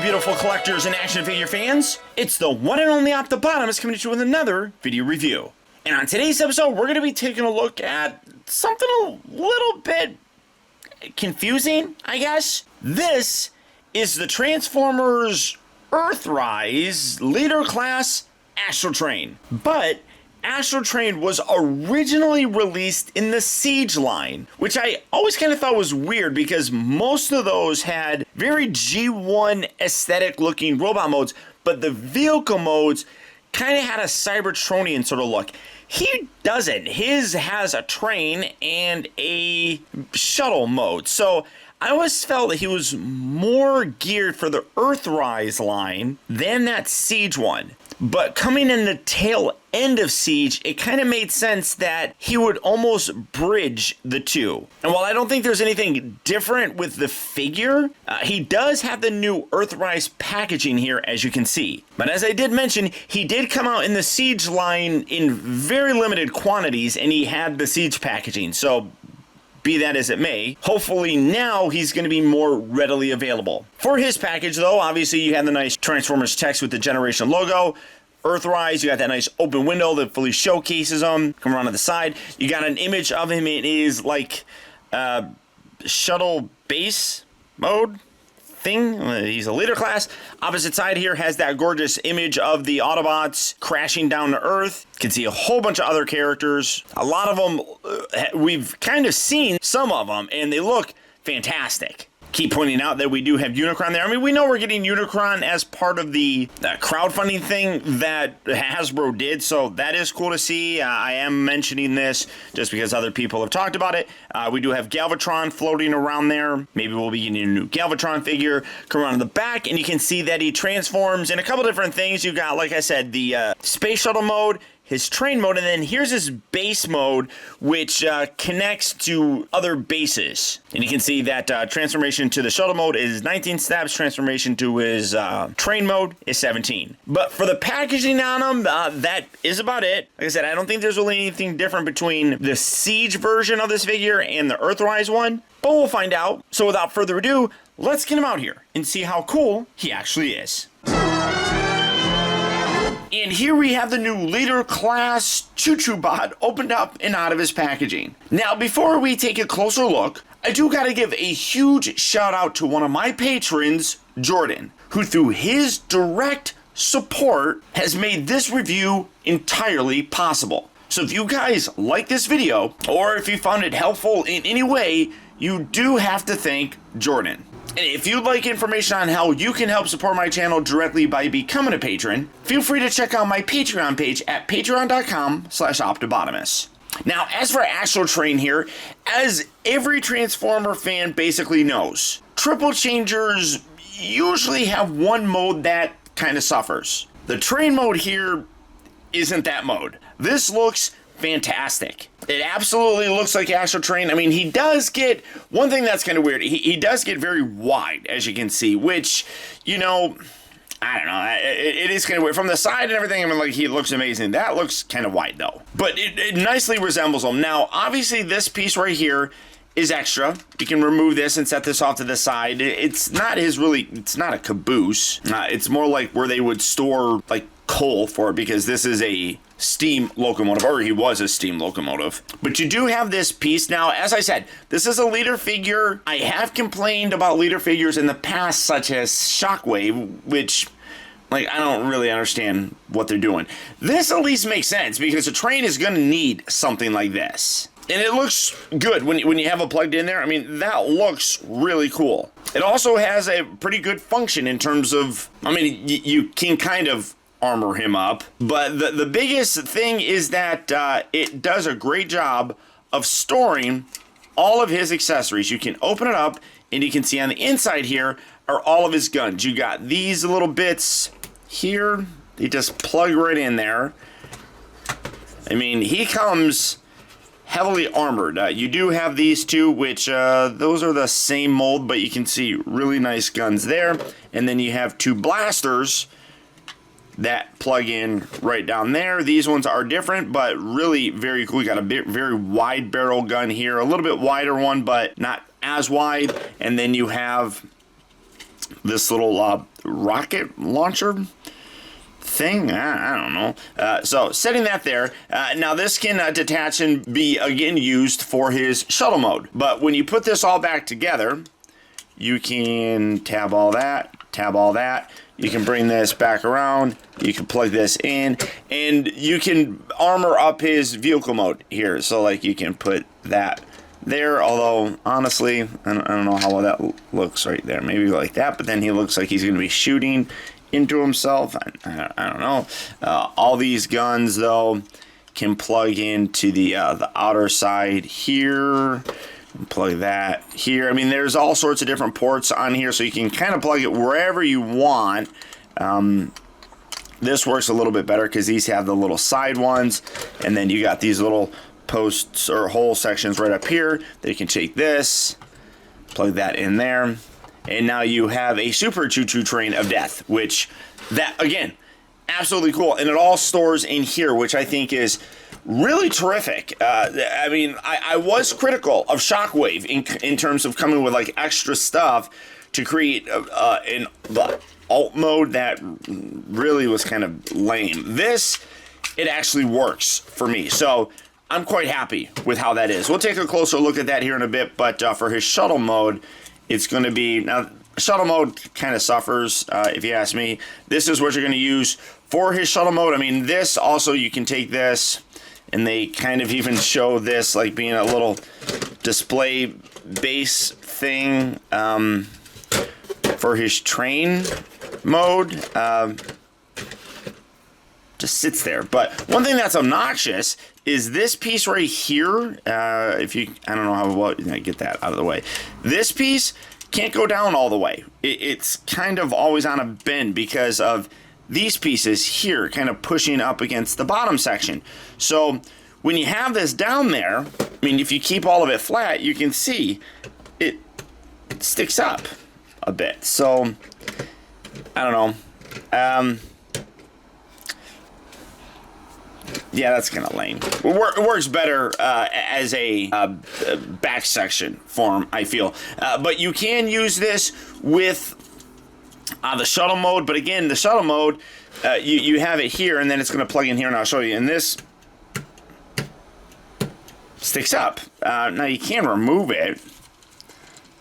beautiful collectors and action figure fans. It's the one and only Optibotimus coming at you with another video review. And on today's episode, we're going to be taking a look at something a little bit confusing, I guess. This is the Transformers Earthrise Leader Class Astrotrain. But Astrotrain was originally released in the Siege line, which I always kind of thought was weird because most of those had very G1 aesthetic looking robot modes, but the vehicle modes kind of had a Cybertronian sort of look. He doesn't. His has a train and a shuttle mode. So I always felt that he was more geared for the Earthrise line than that Siege one. But coming in the tail end of Siege, it kind of made sense that he would almost bridge the two. And while I don't think there's anything different with the figure, he does have the new Earthrise packaging here, as you can see. But as I did mention, he did come out in the Siege line in very limited quantities, and he had the Siege packaging. So be that as it may, hopefully now he's going to be more readily available. For his package though, obviously you have the nice Transformers text with the Generation logo. Earthrise, you got that nice open window that fully showcases him. Come around to the side. You got an image of him. It is like shuttle base mode thing. He's a leader class. Opposite side here has that gorgeous image of the Autobots crashing down to Earth. You can see a whole bunch of other characters. A lot of them, we've kind of seen some of them, and they look fantastic. Keep pointing out that we do have Unicron there. I mean, we know we're getting Unicron as part of the crowdfunding thing that Hasbro did, so that is cool to see. I am mentioning this just because other people have talked about it. We do have Galvatron floating around there. Maybe we'll be getting a new Galvatron figure. Come around to the back, and you can see that he transforms in a couple different things. You got, like I said, the space shuttle mode, his train mode, and then here's his base mode, which connects to other bases. And you can see that transformation to the shuttle mode is 19 steps, transformation to his train mode is 17. But for the packaging on him, that is about it. Like I said, I don't think there's really anything different between the Siege version of this figure and the Earthrise one, but we'll find out. So without further ado, let's get him out here and see how cool he actually is. And here we have the new Leader Class Choo-Choo Bot opened up and out of his packaging. Now, before we take a closer look, I do gotta give a huge shout out to one of my patrons, Jordan, who through his direct support has made this review entirely possible. So if you guys like this video, or if you found it helpful in any way, you do have to thank Jordan. And if you'd like information on how you can help support my channel directly by becoming a patron, feel free to check out my Patreon page at patreon.com/Optibotimus. Now, as for Astrotrain here, as every Transformer fan basically knows, triple changers usually have one mode that kind of suffers. The train mode here isn't that mode. This looks fantastic. It absolutely looks like Astrotrain. I mean, he does get, one thing that's kind of weird, he does get very wide, as you can see, which, you know, I don't know, it is kind of weird. From the side and everything, I mean, like, he looks amazing. That looks kind of wide, though. But it nicely resembles him. Now, obviously, this piece right here is extra. You can remove this and set this off to the side. It's not it's not a caboose. It's more like where they would store, like, coal for it, because this is a steam locomotive, or he was a steam locomotive. But you do have this piece. Now, as I said, this is a leader figure. I have complained about leader figures in the past, such as Shockwave, which, like, I don't really understand what they're doing. This at least makes sense, because a train is going to need something like this. And it looks good when you have it plugged in there. I mean, that looks really cool. It also has a pretty good function in terms of, I mean, you can kind of armor him up, but the biggest thing is that it does a great job of storing all of his accessories. You can open it up and you can see on the inside here are all of his guns. You got these little bits here, they just plug right in there. I mean, he comes heavily armored. You do have these two, which those are the same mold, but you can see really nice guns there. And then you have two blasters that plug in right down there. These ones are different, but really very cool. You got a very wide barrel gun here, a little bit wider one, but not as wide. And then you have this little rocket launcher thing. I don't know. So setting that there. Now this can detach and be again used for his shuttle mode. But when you put this all back together, you can tab all that, tab all that. You can bring this back around. You can plug this in, and you can armor up his vehicle mode here. So like you can put that there, although honestly, I don't know how well that looks right there. Maybe like that, but then he looks like he's going to be shooting into himself. I don't know. All these guns though can plug into the outer side here. Plug that here. I mean, there's all sorts of different ports on here, so you can kind of plug it wherever you want. This works a little bit better because these have the little side ones, and then you got these little posts or hole sections right up here that you can take this, plug that in there, and now you have a super choo-choo train of death, which that again, absolutely cool, and it all stores in here, which I think is really terrific. I mean, I was critical of Shockwave in terms of coming with like extra stuff to create an alt mode that really was kind of lame. This, it actually works for me. So I'm quite happy with how that is. We'll take a closer look at that here in a bit, but for his shuttle mode, it's going to be, now shuttle mode kind of suffers, if you ask me. This is what you're going to use for his shuttle mode. I mean, this also, you can take this, and they kind of even show this like being a little display base thing for his train mode. Just sits there. But one thing that's obnoxious is this piece right here. I don't know how well get that out of the way. This piece can't go down all the way. It's kind of always on a bend because of these pieces here kind of pushing up against the bottom section. So when you have this down there, I mean, if you keep all of it flat, you can see it sticks up a bit. So I don't know. Yeah, that's kind of lame. It works better as a back section form, I feel. But you can use this with the shuttle mode. But again, the shuttle mode, you have it here, and then it's going to plug in here, and I'll show you. And this sticks up. Now, you can remove it.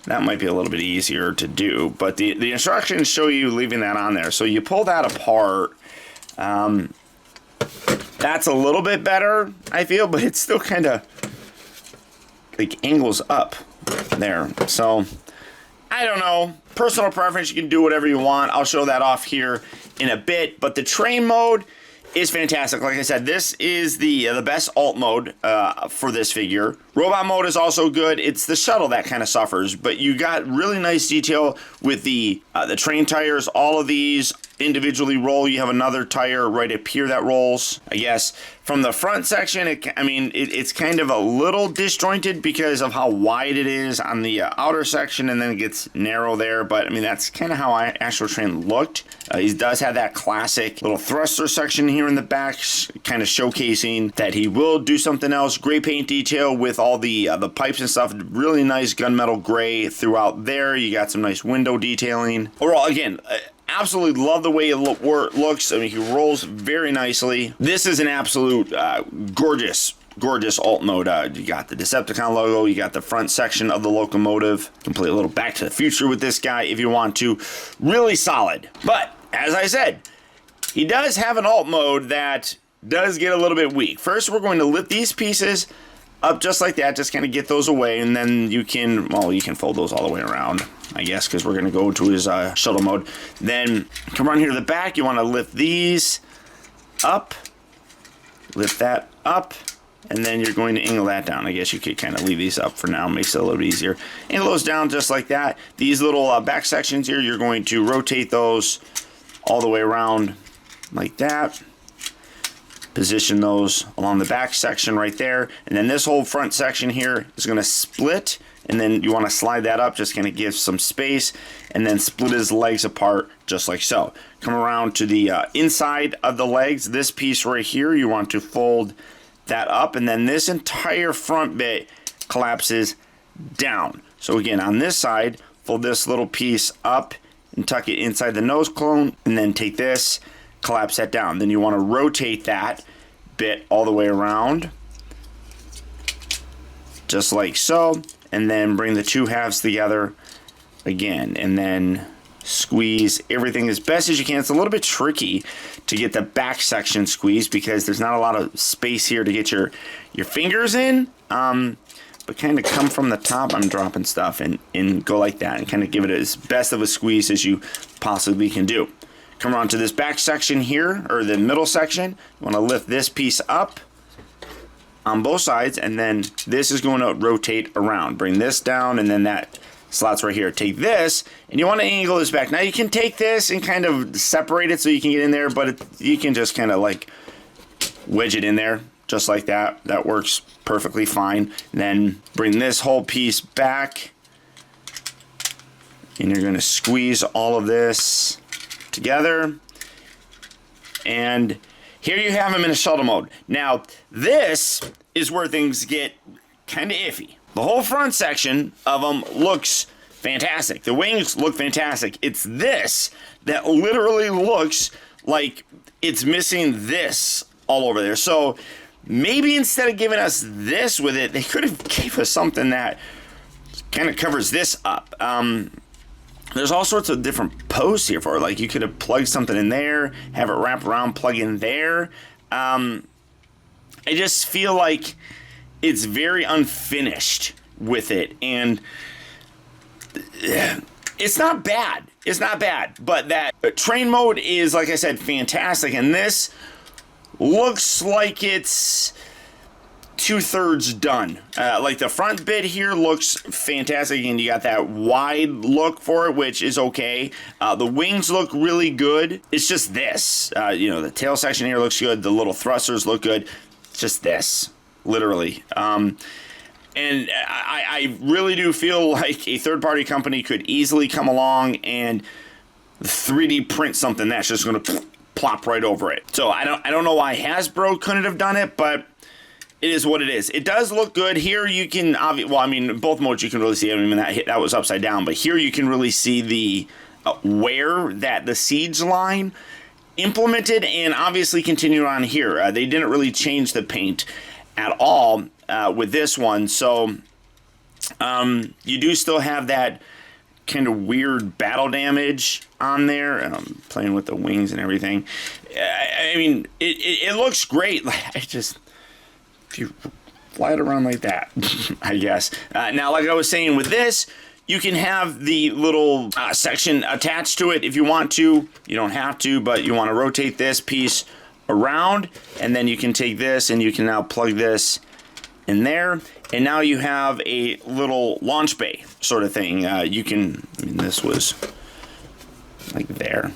That might be a little bit easier to do. But the instructions show you leaving that on there. So you pull that apart. That's a little bit better, I feel, but it's still kind of like angles up there. So I don't know. Personal preference, you can do whatever you want. I'll show that off here in a bit. But the train mode is fantastic. Like I said, this is the best alt mode for this figure. Robot mode is also good. It's the shuttle that kind of suffers, but you got really nice detail with the train tires. All of these individually roll. You have another tire right up here that rolls. I guess from the front section, it's kind of a little disjointed because of how wide it is on the outer section, and then it gets narrow there. But I mean, that's kind of how Astrotrain looked. He does have that classic little thruster section here in the back, kind of showcasing that he will do something else. Gray paint detail with all the pipes and stuff. Really nice gunmetal gray throughout there. You got some nice window detailing. Overall, again, absolutely love the way it looks. I mean, he rolls very nicely. This is an absolute gorgeous alt mode. You got the Decepticon logo. You got the front section of the locomotive. You can play a little Back to the Future with this guy if you want to. Really solid. But as I said, he does have an alt mode that does get a little bit weak. First, we're going to lift these pieces up just like that, just kind of get those away, and then you can fold those all the way around, I guess, because we're going to go to his shuttle mode. Then come around here to the back. You want to lift these up, lift that up, and then you're going to angle that down. I guess you could kind of leave these up for now, makes it a little bit easier. Angle those down just like that. These little back sections here, you're going to rotate those all the way around like that. Position those along the back section right there, and then this whole front section here is going to split, and then you want to slide that up, just kind of give some space, and then split his legs apart just like so. Come around to the inside of the legs. This piece right here, you want to fold that up, and then this entire front bit collapses down. So again, on this side, fold this little piece up and tuck it inside the nose cone, and then take this, collapse that down. Then you want to rotate that bit all the way around, just like so, and then bring the two halves together again, and then squeeze everything as best as you can. It's a little bit tricky to get the back section squeezed because there's not a lot of space here to get your fingers in, but kind of come from the top. I'm dropping stuff and go like that and kind of give it as best of a squeeze as you possibly can do. Come around to this back section here, or the middle section. You want to lift this piece up on both sides, and then this is going to rotate around. Bring this down, and then that slots right here. Take this, and you want to angle this back. Now you can take this and kind of separate it so you can get in there, but you can just kind of like wedge it in there, just like that. That works perfectly fine. And then bring this whole piece back, and you're going to squeeze all of this together. And here you have him in a shuttle mode. Now, this is where things get kind of iffy. The whole front section of them looks fantastic. The wings look fantastic. It's this that literally looks like it's missing this all over there. So maybe instead of giving us this with it, they could have gave us something that kind of covers this up. There's all sorts of different posts here for it. Like you could have plugged something in there, have it wrap around, plug in there. I just feel like it's very unfinished with it, and it's not bad. It's not bad, but that train mode is, like I said, fantastic, and this looks like it's 2/3 done. Like the front bit here looks fantastic, and you got that wide look for it, which is okay. The wings look really good. It's just this. You know, the tail section here looks good. The little thrusters look good. It's just this. Literally. And I really do feel like a third-party company could easily come along and 3D print something that's just going to plop right over it. So I don't know why Hasbro couldn't have done it, but it is what it is. It does look good. Here you can, well, I mean, both modes you can really see. I mean, that was upside down, but here you can really see the where that the siege line implemented and obviously continued on here. They didn't really change the paint at all with this one, so you do still have that kind of weird battle damage on there. I'm playing with the wings and everything. I mean, it looks great. I just, if you fly it around like that, I guess. Now, like I was saying with this, you can have the little section attached to it if you want to. You don't have to, but you want to rotate this piece around, and then you can take this and you can now plug this in there, and now you have a little launch bay sort of thing. You can, I mean, this was like there,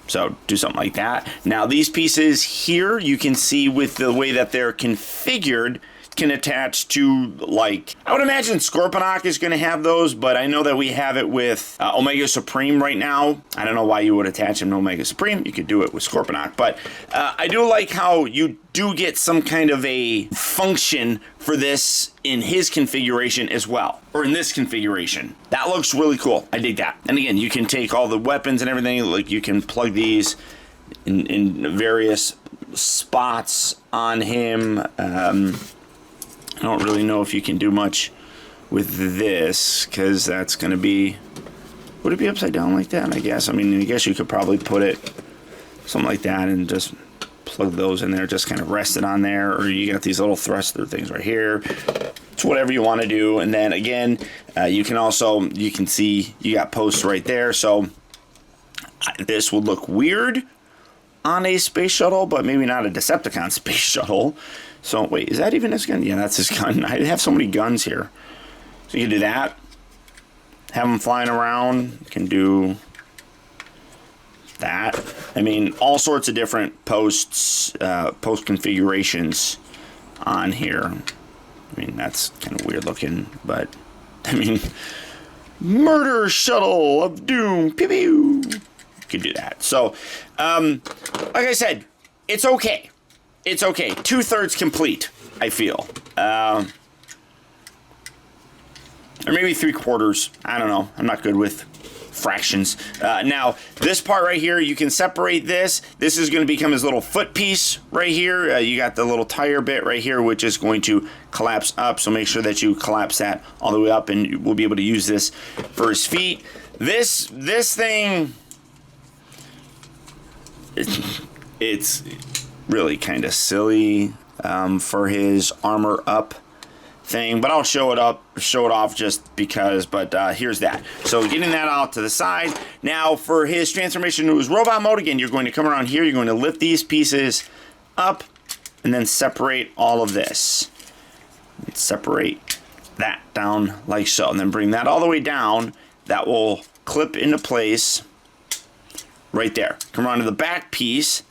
so do something like that. Now these pieces here, you can see with the way that they're configured, can attach to, like, I would imagine Scorponok is going to have those, but I know that we have it with Omega Supreme right now. I don't know why you would attach them to Omega Supreme. You could do it with Scorponok, but I do like how you do get some kind of a function for this in his configuration as well, or in this configuration. That looks really cool. I dig that. And again, you can take all the weapons and everything, like you can plug these in various spots on him. I don't really know if you can do much with this, because that's going to be, would it be upside down like that? I guess. I mean, I guess you could probably put it something like that and just plug those in there, just kind of rest it on there, or you got these little thruster things right here. It's whatever you want to do. And then again, you can also, you can see you got posts right there, so this would look weird on a space shuttle, but maybe not a Decepticon space shuttle. So, wait, is that even his gun? Yeah, that's his gun. I have so many guns here. So you can do that. Have them flying around. You can do that. I mean, all sorts of different post configurations on here. I mean, that's kind of weird looking, but, I mean, murder shuttle of doom. Pew pew. You could do that. So, like I said, it's okay. It's okay. 2/3 complete, I feel. Or maybe 3/4. I don't know. I'm not good with fractions. Now, this part right here, you can separate this. This is going to become his little foot piece right here. You got the little tire bit right here, which is going to collapse up. So make sure that you collapse that all the way up, and we'll be able to use this for his feet. This thing, it's really kind of silly for his armor up thing, but I'll show it off just because. But here's that. So getting that out to the side. Now for his transformation to his robot mode, again, you're going to come around here, you're going to lift these pieces up and then separate all of this. Separate that down like so, and then bring that all the way down. That will clip into place right there. Come around to the back piece.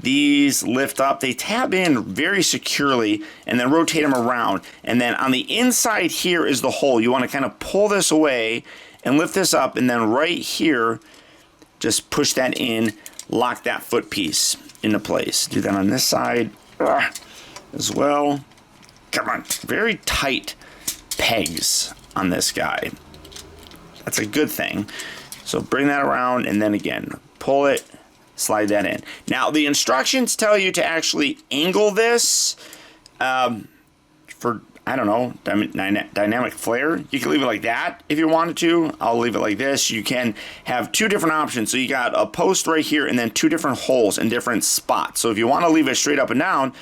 These lift up, they tab in very securely, and then rotate them around. And then on the inside here is the hole. You want to kind of pull this away and lift this up, and then right here, just push that in, lock that foot piece into place. Do that on this side as well. Come on, very tight pegs on this guy. That's a good thing. So bring that around, and then again, pull it, slide that in. Now, the instructions tell you to actually angle this for, I don't know, dynamic flare. You can leave it like that if you wanted to. I'll leave it like this. You can have two different options. So you got a post right here and then two different holes in different spots. So if you want to leave it straight up and down,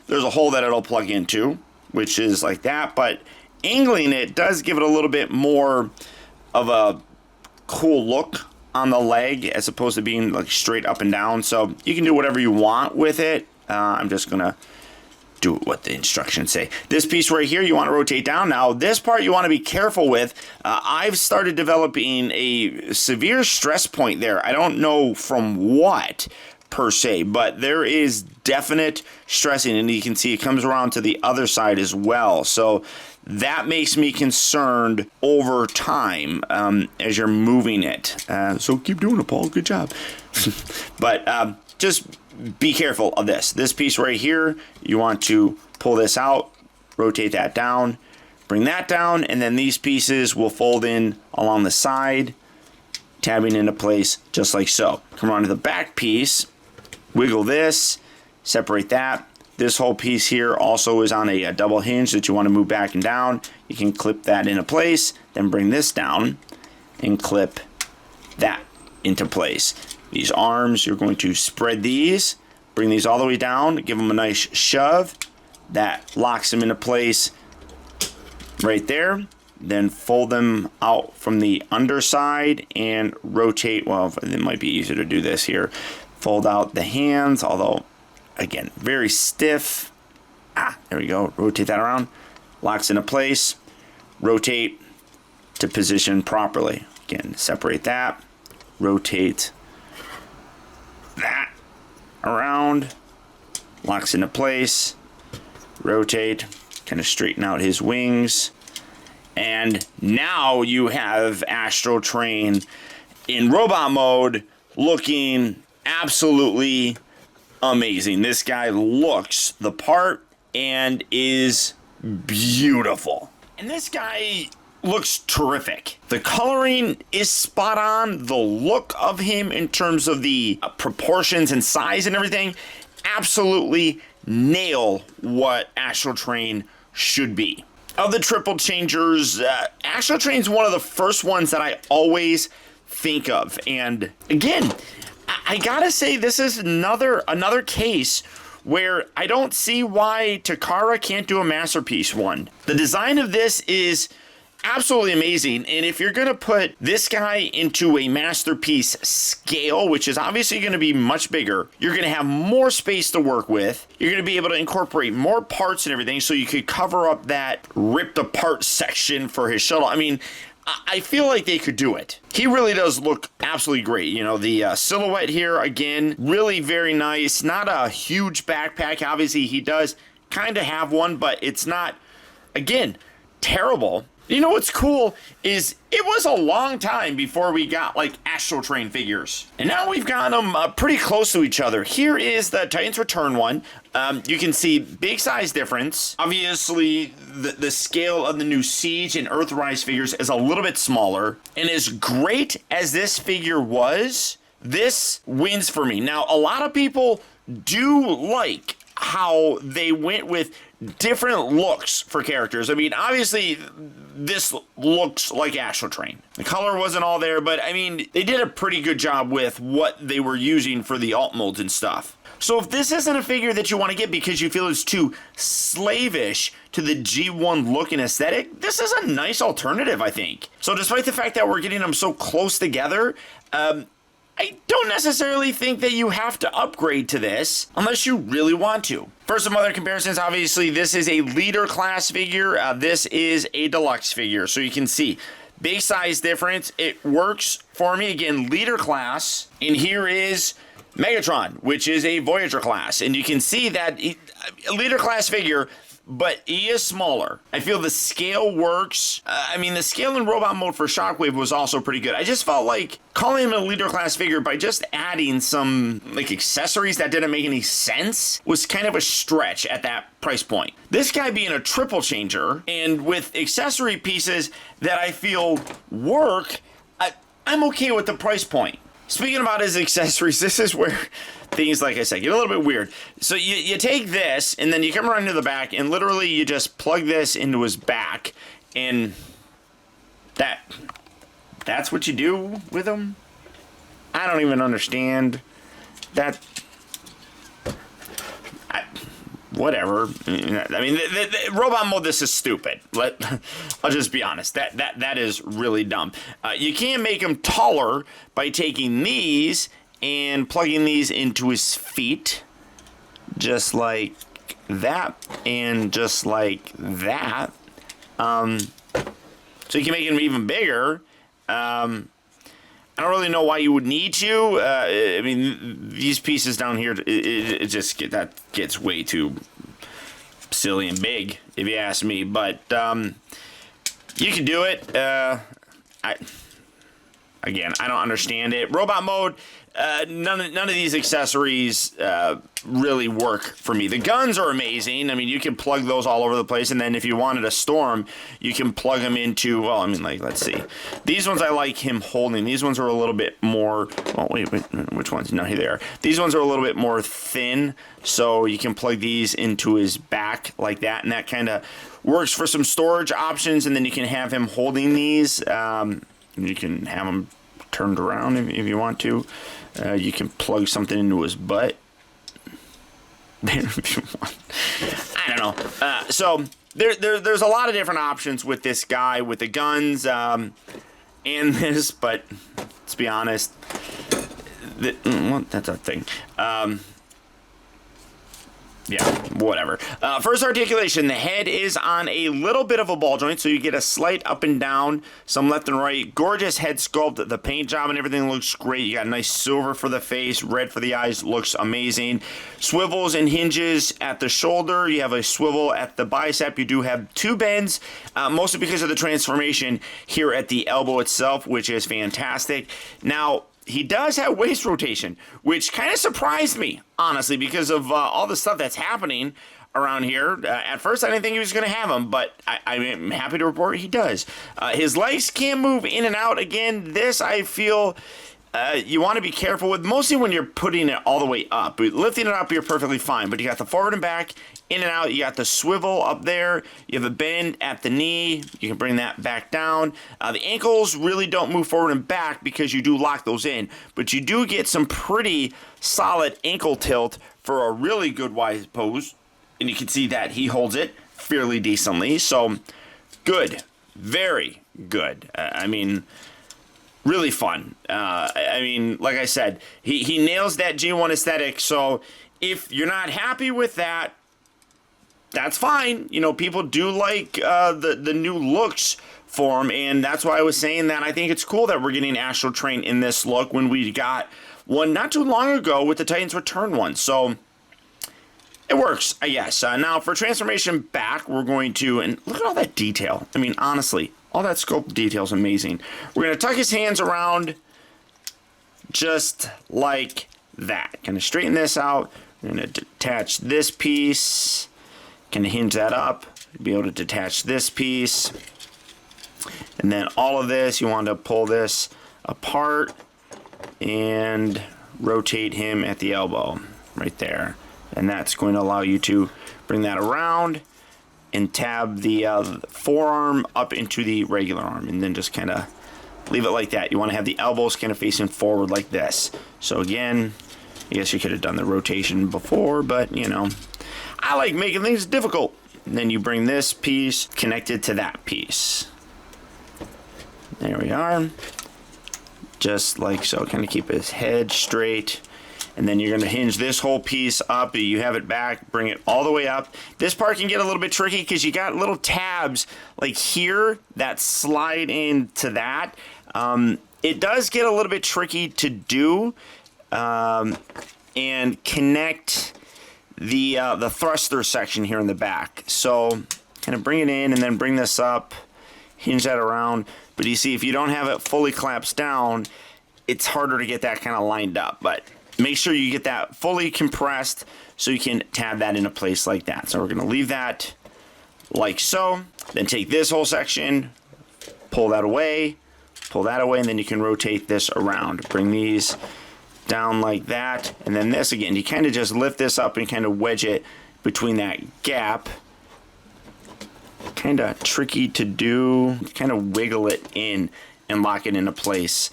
there's a hole that it'll plug into, which is like that. But angling it does give it a little bit more of a cool look on the leg as opposed to being like straight up and down. So you can do whatever you want with it. I'm just gonna do what the instructions say. This piece right here you want to rotate down. Now this part you want to be careful with. I've started developing a severe stress point there. I don't know from what per se, but there is definite stressing, and you can see it comes around to the other side as well. So that makes me concerned over time as you're moving it. So keep doing it, Paul. Good job. But just be careful of this. This piece right here, you want to pull this out, rotate that down, bring that down, and then these pieces will fold in along the side, tabbing into place just like so. Come around to the back piece, wiggle this, separate that. This whole piece here also is on a double hinge that you want to move back and down. You can clip that into place, then bring this down and clip that into place. These arms, you're going to spread these, bring these all the way down, give them a nice shove. That locks them into place right there. Then fold them out from the underside and rotate. Well, it might be easier to do this here. Fold out the hands, although again, very stiff. There we go. Rotate that around. Locks into place. Rotate to position properly. Again, separate that. Rotate that around. Locks into place. Rotate. Kind of straighten out his wings. And now you have Astrotrain in robot mode looking absolutely amazing. This guy looks the part and is beautiful. And this guy looks terrific. The coloring is spot on. The look of him in terms of the proportions and size and everything absolutely nail what Astrotrain should be. Of the triple changers, Astrotrain's one of the first ones that I always think of. And again, I gotta say, this is another case where I don't see why Takara can't do a masterpiece one. The design of this is absolutely amazing, and if you're gonna put this guy into a masterpiece scale, which is obviously gonna be much bigger, you're gonna have more space to work with. You're gonna be able to incorporate more parts and everything, so you could cover up that ripped apart section for his shuttle. I mean, I feel like they could do it. He really does look absolutely great. You know, the silhouette here, again, really very nice. Not a huge backpack. Obviously, he does kind of have one, but it's not, again, terrible. You know what's cool is it was a long time before we got like Astrotrain figures. And now we've got them pretty close to each other. Here is the Titans Return one. You can see big size difference. Obviously, the scale of the new Siege and Earthrise figures is a little bit smaller. And as great as this figure was, this wins for me. Now, a lot of people do like how they went with different looks for characters. I mean, obviously, this looks like Astrotrain. The color wasn't all there, but I mean, they did a pretty good job with what they were using for the alt molds and stuff. So if this isn't a figure that you want to get because you feel it's too slavish to the G1 look and aesthetic, this is a nice alternative, I think. So despite the fact that we're getting them so close together, I don't necessarily think that you have to upgrade to this unless you really want to. For some other comparisons, obviously, this is a leader class figure. This is a deluxe figure. So you can see big size difference. It works for me. Again, leader class. And here is Megatron, which is a Voyager class. And you can see that a leader class figure, but he is smaller. I feel the scale works. I mean, the scale in robot mode for Shockwave was also pretty good. I just felt like calling him a leader class figure by just adding some like accessories that didn't make any sense was kind of a stretch at that price point. This guy being a triple changer and with accessory pieces that I feel work, I'm okay with the price point. Speaking about his accessories, this is where things, like I said, get a little bit weird. So you take this, and then you come around to the back, and literally you just plug this into his back, and that's what you do with him? I don't even understand that. Whatever. I mean, the robot mode, this is stupid. I'll just be honest. That is really dumb. You can make him taller by taking these and plugging these into his feet, just like that, and just like that. So you can make him even bigger. I don't really know why you would need to. I mean, these pieces down here, it just gets way too silly and big, if you ask me. But you can do it. Again, I don't understand it. Robot mode, none of these accessories really work for me. The guns are amazing. I mean, you can plug those all over the place, and then if you wanted a storm, you can plug them into, well, I mean, like, let's see. These ones I like him holding. These ones are a little bit more, oh, wait, which ones? No, here they are. These ones are a little bit more thin, so you can plug these into his back like that, and that kind of works for some storage options, and then you can have him holding these. You can have them turned around if you want to. You can plug something into his butt. If you want. I don't know. So there's a lot of different options with this guy, with the guns and this, but let's be honest, that's a thing. Yeah, whatever. First articulation, the head is on a little bit of a ball joint, so you get a slight up and down, some left and right. Gorgeous head sculpt. The paint job and everything looks great. You got nice silver for the face, red for the eyes. Looks amazing. Swivels and hinges at the shoulder. You have a swivel at the bicep. You do have two bends, mostly because of the transformation here at the elbow itself, which is fantastic. Now, he does have waist rotation, which kind of surprised me, honestly, because of all the stuff that's happening around here. At first, I didn't think he was going to have them, but I'm happy to report he does. His legs can move in and out. Again, this I feel you want to be careful with, mostly when you're putting it all the way up. Lifting it up, you're perfectly fine, but you got the forward and back, in and out. You got the swivel up there. You have a bend at the knee. You can bring that back down. The ankles really don't move forward and back because you do lock those in, but you do get some pretty solid ankle tilt for a really good wide pose, and you can see that he holds it fairly decently. So good, very good. I mean, really fun. I mean, like I said, he nails that G1 aesthetic. So if you're not happy with that, that's fine. You know, people do like the new looks for him, and that's why I was saying that I think it's cool that we're getting Astrotrain in this look when we got one not too long ago with the Titans Return one. So it works, I guess. Now, for transformation back, we're going to, and look at all that detail. I mean, honestly, all that sculpt detail is amazing. We're going to tuck his hands around just like that. Kind of straighten this out. We're going to detach this piece. Kind of hinge that up. Be able to detach this piece. And then all of this, you want to pull this apart and rotate him at the elbow right there. And that's going to allow you to bring that around and tab the forearm up into the regular arm, and then just kind of leave it like that. You want to have the elbows kind of facing forward like this. So again, I guess you could have done the rotation before, but you know, I like making things difficult. And then you bring this piece connected to that piece. There we are. Just like so. Kind of keep his head straight. And then you're going to hinge this whole piece up. You have it back, bring it all the way up. This part can get a little bit tricky because you got little tabs like here that slide into that. It does get a little bit tricky to do and connect the thruster section here in the back. So kind of bring it in and then bring this up, hinge that around. But you see, if you don't have it fully collapsed down, it's harder to get that kind of lined up. But make sure you get that fully compressed so you can tab that into place like that. So we're going to leave that like so. Then take this whole section, pull that away, and then you can rotate this around. Bring these down like that. And then this again, you kind of just lift this up and kind of wedge it between that gap. Kind of tricky to do. Kind of wiggle it in and lock it into place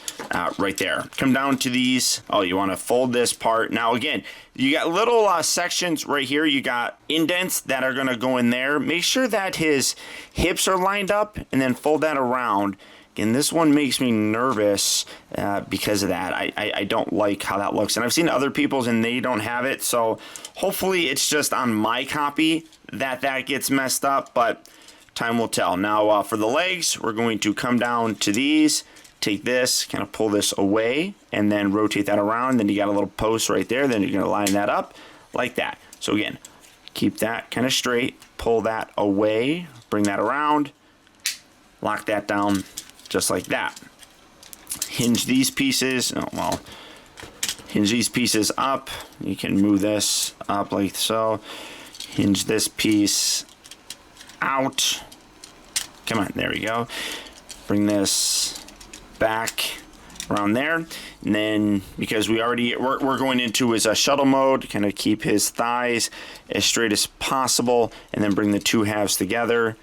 right there. Come down to these. Oh, you want to fold this part. Now again, you got little sections right here. You got indents that are going to go in there. Make sure that his hips are lined up and then fold that around. Again, this one makes me nervous because of that. I don't like how that looks. And I've seen other people's and they don't have it. So hopefully it's just on my copy that gets messed up. But time will tell. Now for the legs, we're going to come down to these, take this, kind of pull this away, and then rotate that around. Then you got a little post right there. Then you're going to line that up like that. So again, keep that kind of straight, pull that away, bring that around, lock that down just like that. Hinge these pieces, hinge these pieces up. You can move this up like so. Hinge this piece out. Come on, there we go. Bring this back around there, and then because we're going into his shuttle mode, kind of keep his thighs as straight as possible, and then bring the two halves together,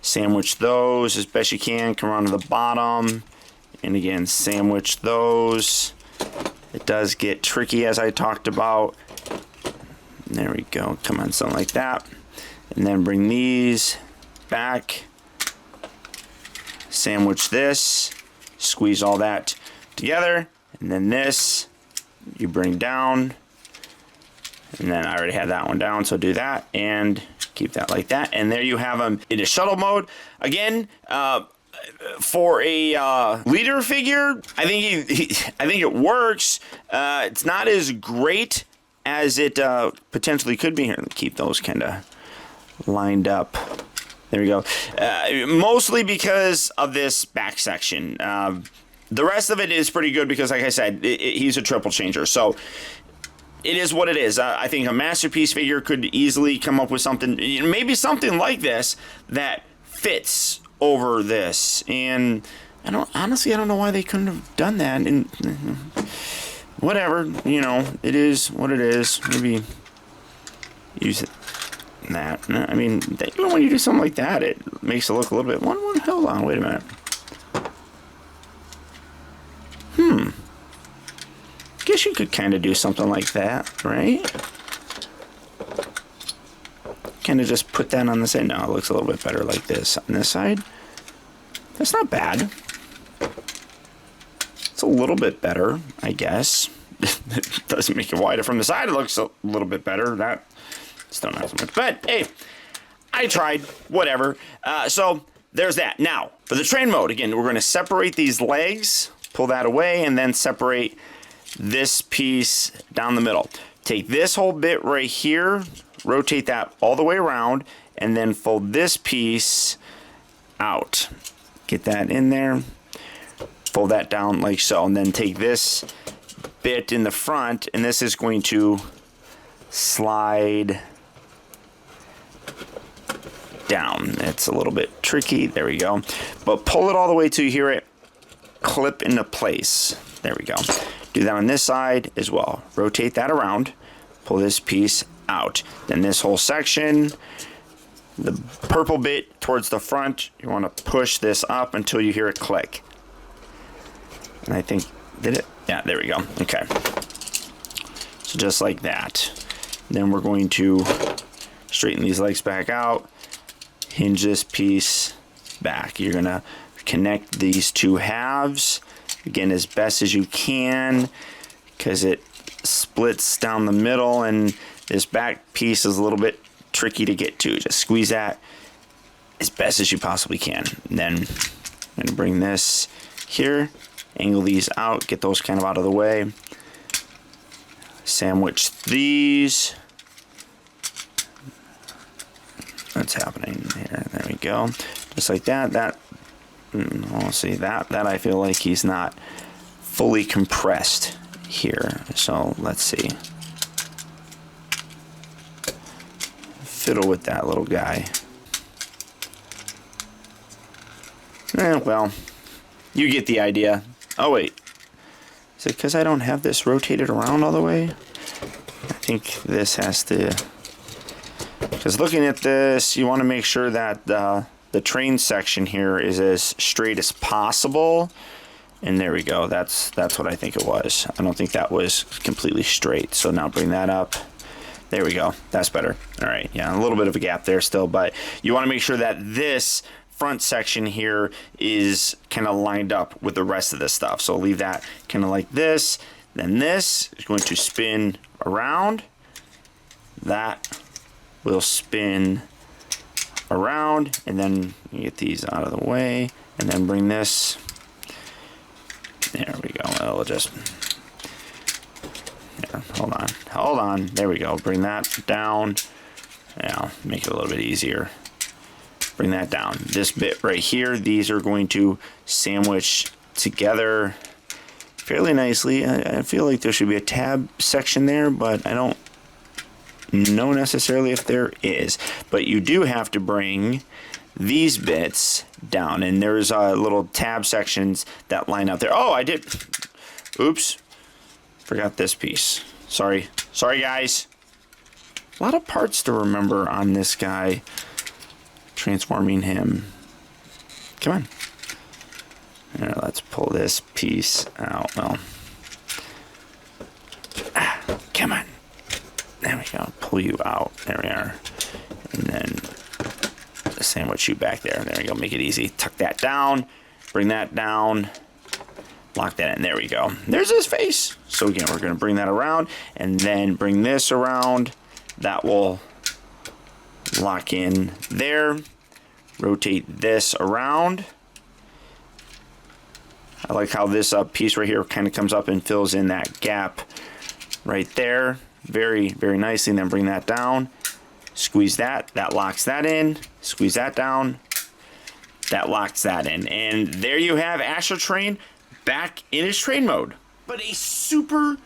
sandwich those as best you can. Come around to the bottom, and again sandwich those. It does get tricky as I talked about. There we go. Come on, something like that. And then bring these back, sandwich this, squeeze all that together, and then this you bring down, and then I already had that one down, so do that and keep that like that. And there you have them in a shuttle mode. Again, for a leader figure, I think it works. It's not as great as it potentially could be. Here, keep those kind of lined up. There we go. Mostly because of this back section. The rest of it is pretty good because, like I said, he's a triple changer. So it is what it is. I think a masterpiece figure could easily come up with something, maybe something like this that fits over this. And I don't know why they couldn't have done that. And whatever, it is what it is. Maybe use it. That. I mean, even when you do something like that, it makes it look a little bit. Hold on, wait a minute. Guess you could kind of do something like that, right? Kind of just put that on the side. No, it looks a little bit better like this on this side. That's not bad. It's a little bit better, I guess. It doesn't make it wider from the side. It looks a little bit better. That. Still not so much, but hey, I tried, whatever. So there's that. Now, for the train mode, again, we're going to separate these legs, pull that away, and then separate this piece down the middle. take this whole bit right here, rotate that all the way around, and then fold this piece out. Get that in there, fold that down like so, and then take this bit in the front, and this is going to slide down. It's a little bit tricky. There we go. But pull it all the way to you hear it clip into place. There we go. Do that on this side as well. Rotate that around. Pull this piece out. Then this whole section, the purple bit towards the front, you want to push this up until you hear it click. And I think, did it? Yeah, there we go. Okay. So just like that. Then we're going to straighten these legs back out. Hinge this piece back. You're going to connect these two halves, again, as best as you can, because it splits down the middle, and this back piece is a little bit tricky to get to. Just squeeze that as best as you possibly can. And then I'm going to bring this here, angle these out, get those kind of out of the way. Sandwich these. What's happening here? There we go. Just like that. We'll see that I feel like he's not fully compressed here. So let's see. Fiddle with that little guy. Well, you get the idea. Oh wait, is it because I don't have this rotated around all the way? I think this has to. Because looking at this, you want to make sure that the train section here is as straight as possible. And there we go. That's what I think it was. I don't think that was completely straight. So now bring that up. There we go. That's better. All right. Yeah, a little bit of a gap there still, but you want to make sure that this front section here is kind of lined up with the rest of this stuff. So leave that kind of like this. Then this is going to spin around. That will spin around, and then you get these out of the way, and then bring this. There we go. I'll just. Yeah, hold on. There we go. Bring that down. Yeah, make it a little bit easier. Bring that down. This bit right here, these are going to sandwich together fairly nicely. I feel like there should be a tab section there, but I don't know necessarily if there is. But you do have to bring these bits down, and there's little tab sections that line up there. Oh, I did. Oops. Forgot this piece. Sorry guys. A lot of parts to remember on this guy. Transforming him. Come on. Here, let's pull this piece out. Well, come on. There we go. Pull you out. There we are. And then sandwich you back there. There we go. Make it easy. Tuck that down. Bring that down. Lock that in. There we go. There's his face. So again, we're going to bring that around and then bring this around. That will lock in there. Rotate this around. I like how this piece right here kind of comes up and fills in that gap right there. Very, very nicely. And then bring that down. Squeeze that. That locks that in. Squeeze that down. That locks that in. And there you have Astrotrain back in its train mode. But a super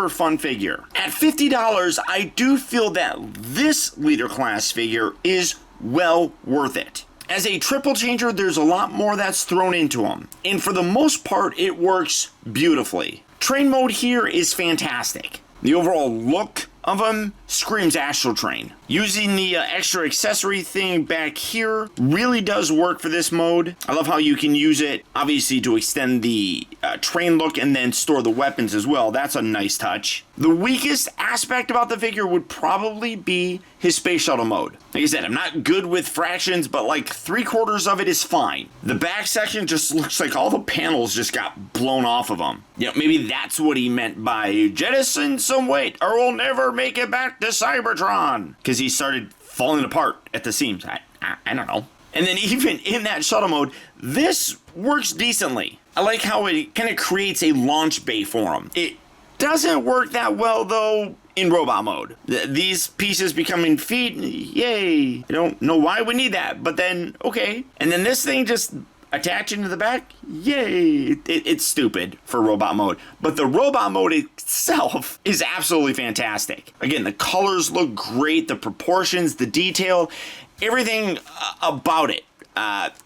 fun figure. At $50, I do feel that this leader class figure is well worth it. As a triple changer, there's a lot more that's thrown into them. And for the most part, it works beautifully. Train mode here is fantastic. The overall look of him screams Astrotrain. Using the extra accessory thing back here really does work for this mode. I love how you can use it, obviously, to extend the train look and then store the weapons as well. That's a nice touch. The weakest aspect about the figure would probably be his space shuttle mode. Like I said, I'm not good with fractions, but like 3/4 of it is fine. The back section just looks like all the panels just got blown off of them. You know, maybe that's what he meant by jettison some weight or we'll never make it back to Cybertron. Because he started falling apart at the seams. I don't know. And then even in that shuttle mode, this works decently. I like how it kind of creates a launch bay for him. It doesn't work that well, though, in robot mode. These pieces becoming feet, yay. I don't know why we need that, but then, okay. And then this thing just attaching to the back, yay. It's stupid for robot mode. But the robot mode itself is absolutely fantastic. Again, the colors look great, the proportions, the detail, everything about it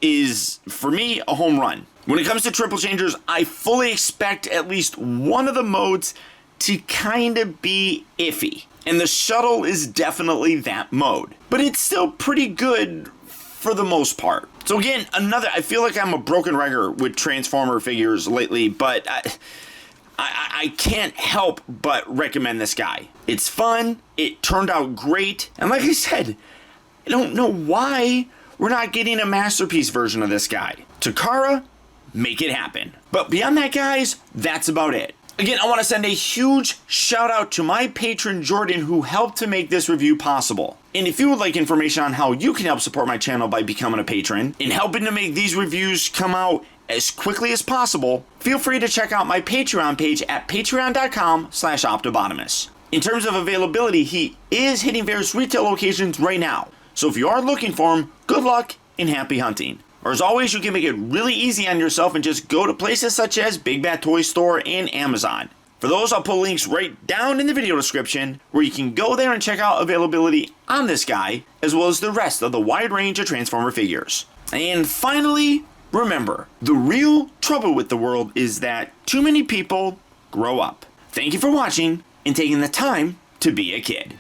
is, for me, a home run. When it comes to triple changers, I fully expect at least one of the modes to kind of be iffy. And the Shuttle is definitely that mode. But it's still pretty good for the most part. So again, I feel like I'm a broken record with Transformer figures lately, but I can't help but recommend this guy. It's fun, it turned out great, and like I said, I don't know why we're not getting a masterpiece version of this guy. Takara, make it happen. But beyond that, guys, that's about it. Again, I want to send a huge shout out to my patron Jordan, who helped to make this review possible. And if you would like information on how you can help support my channel by becoming a patron and helping to make these reviews come out as quickly as possible, feel free to check out my Patreon page at patreon.com/optibotimus. In terms of availability, he is hitting various retail locations right now. So if you are looking for him, good luck and happy hunting. Or as always, you can make it really easy on yourself and just go to places such as Big Bad Toy Store and Amazon. For those, I'll put links right down in the video description where you can go there and check out availability on this guy, as well as the rest of the wide range of Transformer figures. And finally, remember, the real trouble with the world is that too many people grow up. Thank you for watching and taking the time to be a kid.